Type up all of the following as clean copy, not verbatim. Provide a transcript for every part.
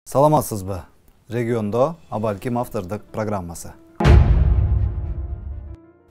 Саламатсызбы? Региондо Абалким автордук программасы.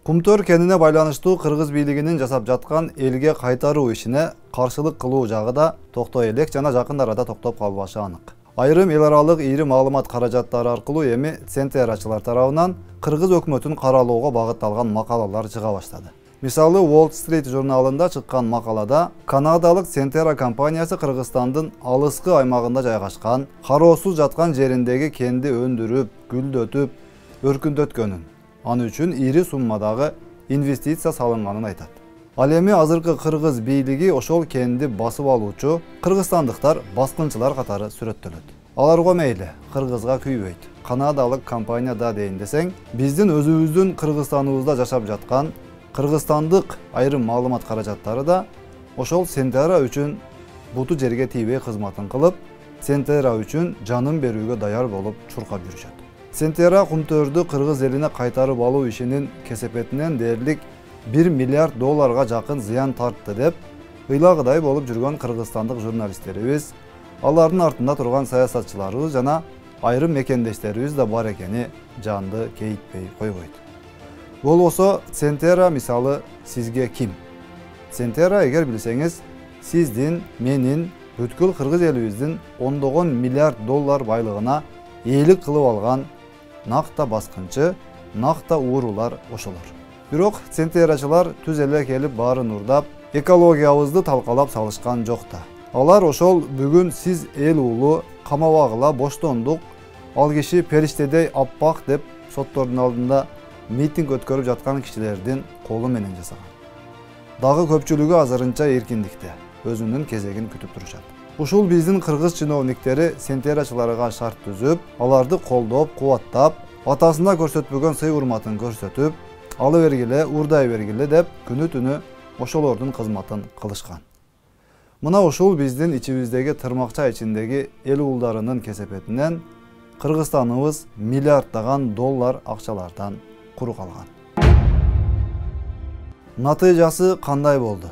Кумтөр кеніне байланыштуу Кыргыз бийлигинин жасап жаткан элге кайтаруу ишине каршылык кылуу жагы да токтой элек жана жакын арада токтоп калбашы анык. Айрым эл аралык ири маалымат каражаттары аркылуу эми центрачылар тарабынан Кыргыз өкмөтүн каралоого багытталган макалалар чыга баштады. Мисалы Wall Street журналында чыккан макалада Канадалык Centera компаниясы Кыргызстандын алыскы аймагында жайгашкан, кароосуз жаткан жериндеги кенди өндүрүп, гүлдөтүп, өркүндөткөнүн, аны үчүн ири суммадагы инвестиция салынганын айтат. Ал эми азыркы Кыргыз бийлиги ошол кенди басып алуучу кыргызстандыктар баскынчылар катары сүрөттөлөт. Аларга мейли, Кыргызга күйбөйт. Канадалык компания да дейин десең, биздин өзүбүздүн Кыргызстаныбызда жашап жаткан Кыргызстандык айрым маалымат каражаттары да ошол Centera үчүн буту жерге тийбей кызматын кылып, Centera үчүн жанын берүүгө даяр болуп чуркап жүрүшөт. Centera кумтөрдү Кыргыз элине кайтарып алуу ишинин кесепетинен дээрлик $1 миллиард жакын зыян тартты деп ыйлагыдай болуп жүргөн кыргызстандык журналисттерибиз, алардын артында турган саясатчыларыбыз жана айрым мекендештерибиз да бар экени жанды кейитпей койбойт. Болбосо Centera мисалы сизге ким? Centera эгер билсеңиз, сиздин, менин, бүткүл Кыргыз элибиздин ондогон миллиард доллар байлыгына ээлик кылып алган накта баскынчы, накта уурулар ошолор. Бирок Centerачылар түз эле келип баарын урдап, экологиябызды талкалап салышкан жок да. Алар ошол бүгүн сиз эл уулу камабагыла боштондук, ал киши периштедей аппак деп соттордун алдында митинг өткөрүп жаткан кишилердин колу менен жасаган. Дагы көпчүлүгү азырынча эркиндикте, өзүнүн кезегин күтүп турушат. Ушул биздин кыргыз чиновниктери Centerачыларга шарт түзүп, аларды колдоп, кубаттап, атасына көрсөтпөгөн сый урматын көрсөтүп, алы бергиле, урдай бергиле деп күнү-түнү ошолордун кызматын кылышкан. Мына ушул биздин ичибиздеги тырмакча ичиндеги эл уулдарынын кесепетинен Кыргызстаныбыз миллиарддаган доллар акчалардан куру калган. Натыйжасы кандай болду?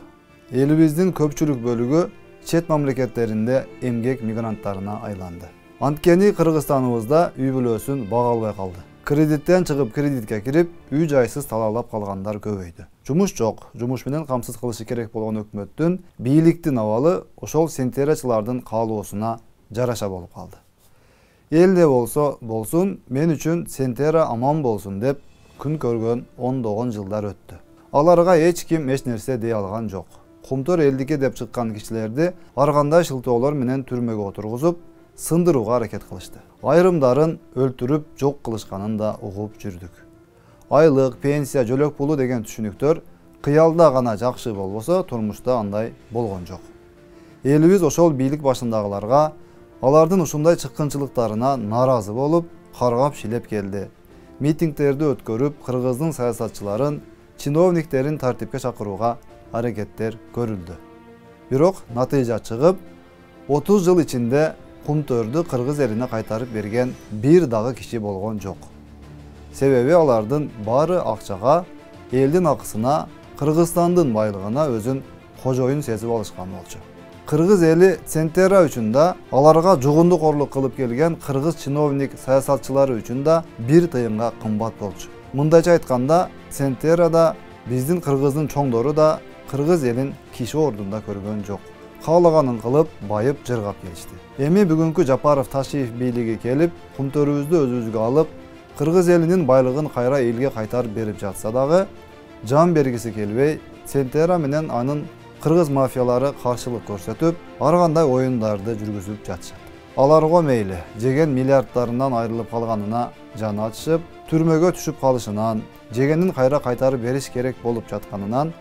Элибиздин көпчүлүк бөлүгү чет мамлекеттеринде эмгек мигранттарына айланды. Анткени Кыргызстаныбызда үй бүлөсүн бага албай калды. Кредиттен чыгып кредитке кирип, үй жайсыз талаалап калгандар көбөйдү. Жумуш жок, жумуш менен камсыз кылышы керек болгон өкмөттүн бийликтин абалы ошол Centerачылардын каалоосуна жараша болуп калды. Элде болсо болсун, мен үчүн Centera аман болсун деп күн көргөн ондогон жылдар өттү. Аларга эч ким эч нерсе дей алган жок. Кумтөр элдике деп чыккан кишилерди ар кандай шылтоолор менен түрмөгө отургузуп, сындырууга аракет кылышты. Айрымдарын өлтүрүп жок кылышканын да угуп жүрдүк. Айлык, пенсия, жөлөк пулу деген түшүнүктөр кыялда гана жакшы болбосо, турмушта андай болгон жок. Элибиз ошол бийлик башындагыларга алардын ушундай чыккынчылыктарына нааразы болуп, каргап шилеп келди. Митингтерди өткөрүп, Кыргыздын саясатчыларын, чиновниктерин тартипке чакырууга аракеттер көрүлдү. Бирок натыйжа чыгып, 30 жыл ичинде кумтөрдү Кыргыз элине кайтарып берген бир дагы киши болгон жок. Себеби алардын баары акчага, элдин акысына, Кыргызстандын байлыгына өзүн кожоюн сезип алышкан болчу. Кыргыз эли Centera үчүн да, аларга жугундук орлук кылып келген кыргыз чиновник саясатчылары үчүн да бир тыйынга кымбат болчу. Мындайча айтканда, Centera да, биздин Кыргыздын чоңдору да Кыргыз элин киши ордунда көргөн жок. Каалаганын кылып, байып, жыргап келишти. Эми бүгүнкү Жапаров Ташиев бийлиги келип, кумтөрүбүздү өзүбүзгө алып, Кыргыз элинин байлыгын кайра элге кайтарып берип жатса дагы, жан бергиси келбей, Centera менен анын кыргыз мафиялары каршылык көрсөтүп, ар кандай оюндарды жүргүзүп жатышат. Аларга мейли, жеген миллиарддарынан айрылып калганына жаны ачышып, түрмөгө түшүп калышынан, жегенин кайра кайтарып бериш керек болуп жатканынан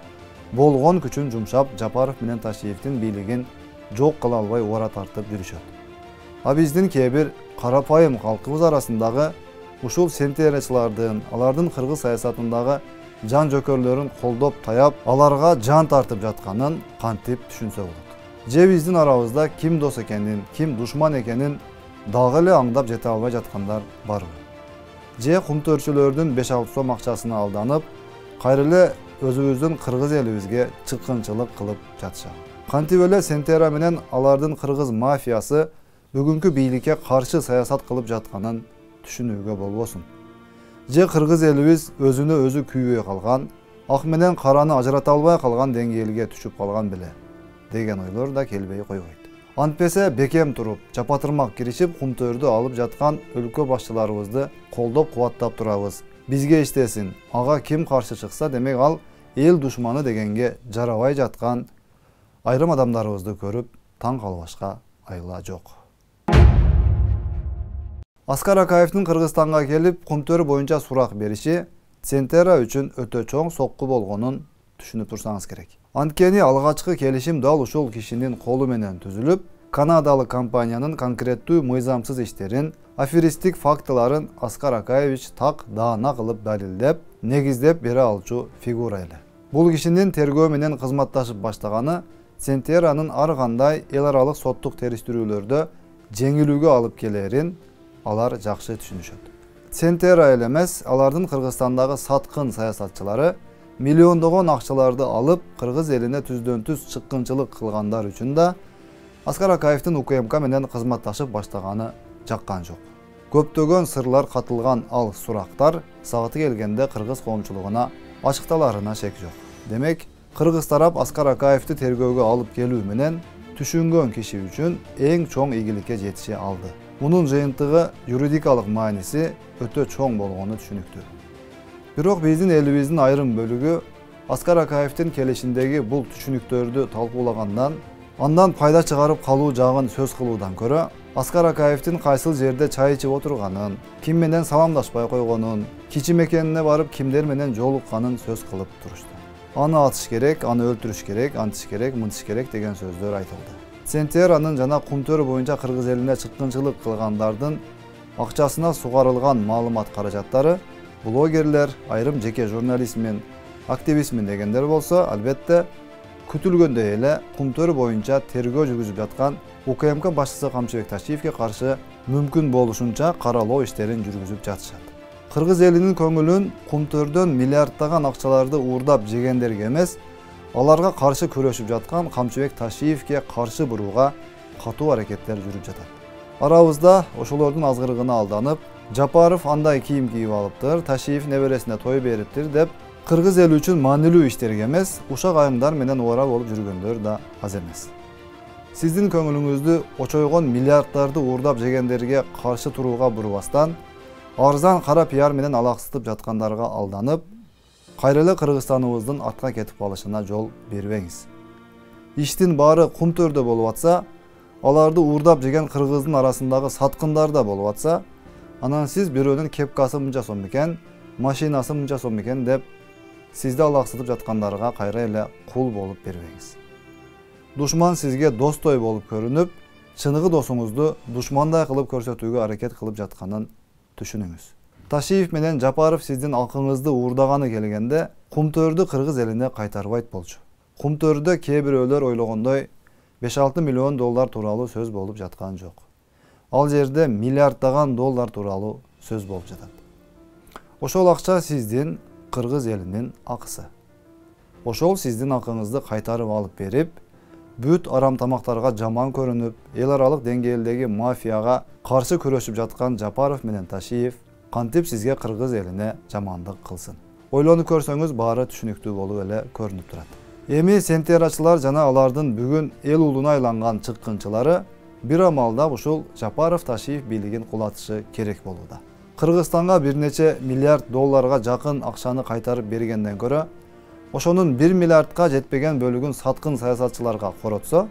болгон күчүн жумшап, Жапаров менен Ташиевдин бийлигин жок кыла албай ора тартып жүрүшөт. А биздин кээ бир карапайым калкыбыз арасындагы ушул Centerачылардын, алардын кыргыз саясатындагы жан жөкөрлөрүн колдоп таяп, аларга жан тартып жатканын кантип түшүнсө болот. Же биздин арабызда ким дос экенин, ким душман экенин дагы эле аңдап жете албай жаткандар барбы? Же кумтөрчүлөрдүн 5-6 сом акчасына алданып, кайра эле өзүбүздүн кыргыз элибизге чыккынчылык кылып жатышат. Кантип эле Centera менен алардын кыргыз мафиясы бүгүnkү бийликке каршы саясат кылып жатканын түшүнүүгө болбосун. Же кыргыз элибиз өзүнө өзү күйбөй калган, ак менен караны ажырата албай калган деңгээлге түшүп калган беле деген ойлор да келбей койбойт. Антпесе бекем туруп, жапатырмак киришип, кумтөрдү алып жаткан өлкө башчыларыбызды колдоп кубаттап турабыз. Бизге иштесин, ага ким каршы чыкса, демек ал эл душманы дегенге жарабай жаткан айрым адамдарыбызды көрүп таң калбашка айла жок. Аскар Акаевдин Кыргызстанга келип, кумтөр боюнча сурак бериши Центера үчүн өтө чоң сокку болгонун түшүнүп турсаңыз керек. Анткени алгачкы келишим дал ушул кишинин колу менен түзүлүп, канадалык компаниянын конкреттүү мыйзамсыз иштерин, аферистик фактыларын Аскар Акаевич так даана кылып далилдеп, негиздеп бере алчу фигура эле. Бул кишинин тергөө менен кызматташып баштаганы Центеранын ар кандай эл аралык соттук териштирүүлөрдө жеңилүүгө алып келерин алар жакшы түшүнүшөт. Центера эле эмес, алардын Кыргызстандагы саткын саясатчылары миллиондогон акчаларды алып, кыргыз элине түздөн-түз чыккынчылык кылгандар үчүн да Аскар Акаевдин УКМК менен кызматташып баштаганы жаккан жок. Көптөгөн сырлар катылган ал сурактар сагаты келгенде кыргыз коомчулугуна ачыкталарына шек жок. Демек, кыргыз тарап Аскар Акаевди тергөөгө алып келүү менен түшүнгөн киши үчүн эң чоң ийгиликке жетиши алды. Мунун жыйынтыгы юридикалык мааниси өтө чоң болгону түшүнүктүү. Бирок биздин элибиздин айрым бөлүгү Аскар Акаевдин келишиндеги бул түшүнүктөрдү талкуулагандан, андан пайда чыгарып калуу жагын сөз кылуудан көрө, Аскар Акаевдин кайсыл жерде чай ичип отурганын, ким менен саламдашпай койгонун, кичи мекенине барып кимдер менен жолукканын сөз кылып турушту. Аны атыш керек, аны өлтүрүш керек, антыш керек, мынтыш керек деген сөздөр айтылды. Центеранын жана кумтөр боюнча кыргыз элине чыккынчылык кылгандардын акчасына сугарылган маалымат каражаттары блогерлер, айрым жеке журналистмин, активистмин дегендер болсо, албетте күтүлгөндөй эле кумтөр боюнча тергөө жүргүзүп жаткан УКМК башчысы Камчыбек Ташиевке каршы мүмкүн болушунча каралоо иштерин жүргүзүп жатышат. Кыргыз элинин көңүлүн кумтөрдөн миллиарддаган акчаларды уурдап жегендерге эмес, аларга каршы күрөшүп жаткан Камчыбек Ташиевке каршы бурууга катуу аракеттер жүрүп жатат. Арабызда ошолордун азгырыгына алданып, Жапаров андай кийим кийип алыптыр, Ташиев небересине той бериптир деп, кыргыз эли үчүн маанилүү иштерге эмес, ушак айымдар менен ора болуп жүргөндөр да аз эмес. Сиздин көңүлүңүздү очойгон миллиарддарды уурдап жегендерге каршы турууга бурбастан, арзан кара пиар менен алаксытып жаткандарга алданып, кайра эле Кыргызстаныбыздын артка кетип калышына жол бербеңиз. Иштин баары кумтөрдө болуп атса, аларды уурдап жеген кыргыздын арасындагы саткындарда болуп атса, анан сиз бирөөнүн кепкасы мынча сом экен, машинасы мынча сом экен деп, сизди алаксытып жаткандарга кайра эле кул болуп бербеңиз. Душман сизге достой болуп көрүнүп, чыныгы досуңузду душмандай кылып көрсөтүүгө аракет кылып жатканын түшүнүңүз. Ташиев менен Жапаров сиздин акыңызды уурдаганы келгенде, кумтөрдү кыргыз элине кайтарбайт болчу. Кумтөрдө кээ бирөөлөр ойлогондой 5-6 миллион доллар тууралуу сөз болуп жаткан жок. Ал жерде миллиарддаган доллар тууралуу сөз болуп жатат. Ошол акча сиздин кыргыз элинин акысы. Ошол сиздин акыңызды кайтарып алып берип, бүт арамтамактарга жаман көрүнүп, эл аралык деңгээлдеги мафияга каршы күрөшүп жаткан Жапаров менен Ташиев кантип сизге кыргыз элине жамандык кылсын. Ойлонуп көрсөңүз баары түшүнүктүү болуп эле көрүнүп турат. Эми сентерачылар жана алардын бүгүн эл улуна айланган чыккынчылары бир амалда ушул Жапаров Ташиев бийлигин кулатышы керек болууда. Кыргызстанга бир нече миллиард долларга жакын акчаны кайтарып бергенден көрө, ошонун 1 миллиардка жетпеген бөлүгүн саткын саясатчыларга коротсо,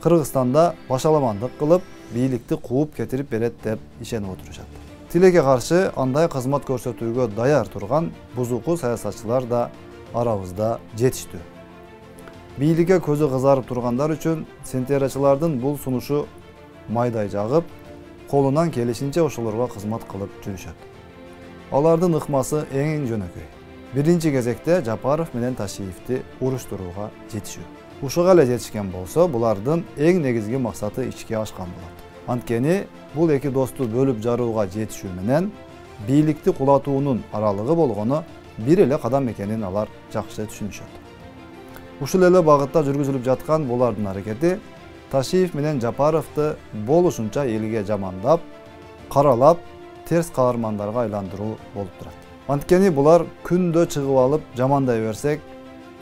Кыргызстанда башаламандык кылып, бийликти кууп кетирип берет деп ишенип отурушат. Тилекке каршы андай кызмат көрсөтүүгө даяр турган бузуку саясатчылар да арабызда жетиштүү. Бийликке көзү кызарып тургандар үчүн сентерачылардын бул сунушу майдай жагып, колунан келишинче ошолорго кызмат кылып жүрүшөт. Алардын ыкмасы эң жөнөкөй. Биринчи кезекте Жапаров менен Ташиевди уруштурууга жетишүү. Ушуга эле жетишкен болсо, булардын эң негизги максаты ишке ашкан болот. Анткени бул эки досту бөлүп жарууга жетишүү менен бийликти кулатуунун аралыгы болгону бир эле кадам экенин алар жакшы түшүнүшөт. Ушул эле багытта жүргүзүлүп жаткан булардын аракети Taşиев менен Жапаровду болушунча элге жамандап, каралап, терс каармандарга айландыруу болуп турат. Анткени булар күндө чыгып алып жамандай берсек,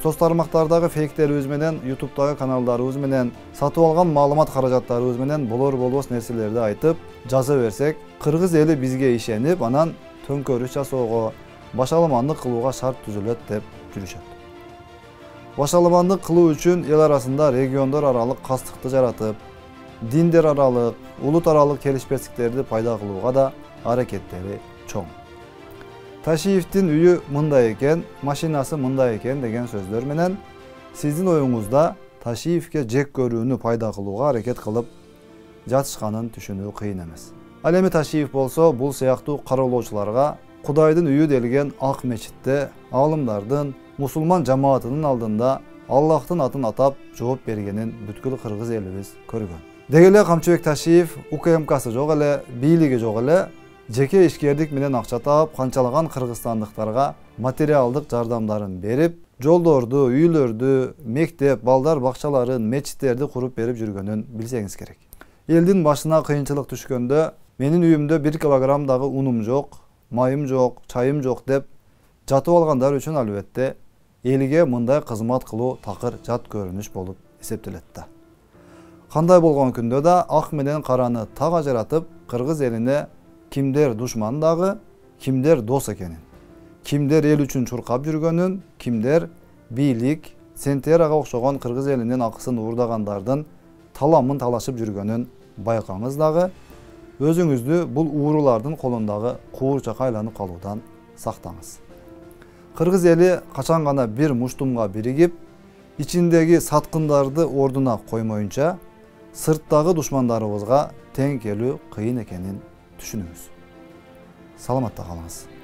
соц тармактардагы фейктерибиз менен, YouTube'дагы каналдарыбыз менен, сатып алган маалымат каражаттарыбыз менен болор болбос нерселерди айтып, жаза берсек, кыргыз эли бизге ишенип, анан төңкөрүш жасоого, башаламандык кылууга шарт түзүлөт деп жүрүшөт. Башаламандык кылуу үчүн эл арасында региондор аралык кастыкты жаратып, диндер аралык, улут аралык келишпестиктерди пайда кылууга да аракеттери чоң. Taşиевдин үйү мындай экен, машинасы мындай экен деген сөздөр менен сиздин оюңузда Taşиевге жек көрүүнү пайда кылууга аракет кылып жатышканын түшүнүү кыйын эмес. Ал эми Taşиев болсо бул сыяктуу кароолоочуларга Кудайдын үйү делген ак мечитте аалымдардын, мусулман жамаатынын алдында Аллахтын атын атап жооп бергенин бүткүл кыргыз элибиз көргөн. Деги эле Камчыбек Taşиев УКМКсы жок эле, бийлиги жок эле, жеке ишкердик менен акча таап, канчалаган кыргызстандыктарга материалдык жардамдарын берип, жолдорду, үйлөрдү, мектеп, балдар бакчаларын, мечиттерди куруп берип жүргөнүн билсеңиз керек. Элдин башына кыйынчылык түшкөндө, менин үйүмдө 1 килограммдагы унум жок, майым жок, чайым жок деп жатып алгандар үчүн албетте элге мындай кызмат кылуу такыр жат көрүнүш болуп эсептелет да. Кандай болгон күндө да ак менен караны так ажыратып, кыргыз элине кимдер душман дагы, кимдер дос экенин, кимдер эл үчүн чуркап жүргөнүн, кимдер бийлик, Сентерага окшогон кыргыз элинин акысын уурдагандардын таламын талашып жүргөнүн байкаңыз дагы, өзүңүздү бул уурулардын колундагы куурчакка айланып калуудан сактаңыз. Кыргыз эли качан гана бир муштумга биригип, ичиндеги саткындарды ордуна коймоюнча, сырттагы душмандарыбызга тең келүү кыйын экенин түшүнүңүз. Саламатта калыңыз.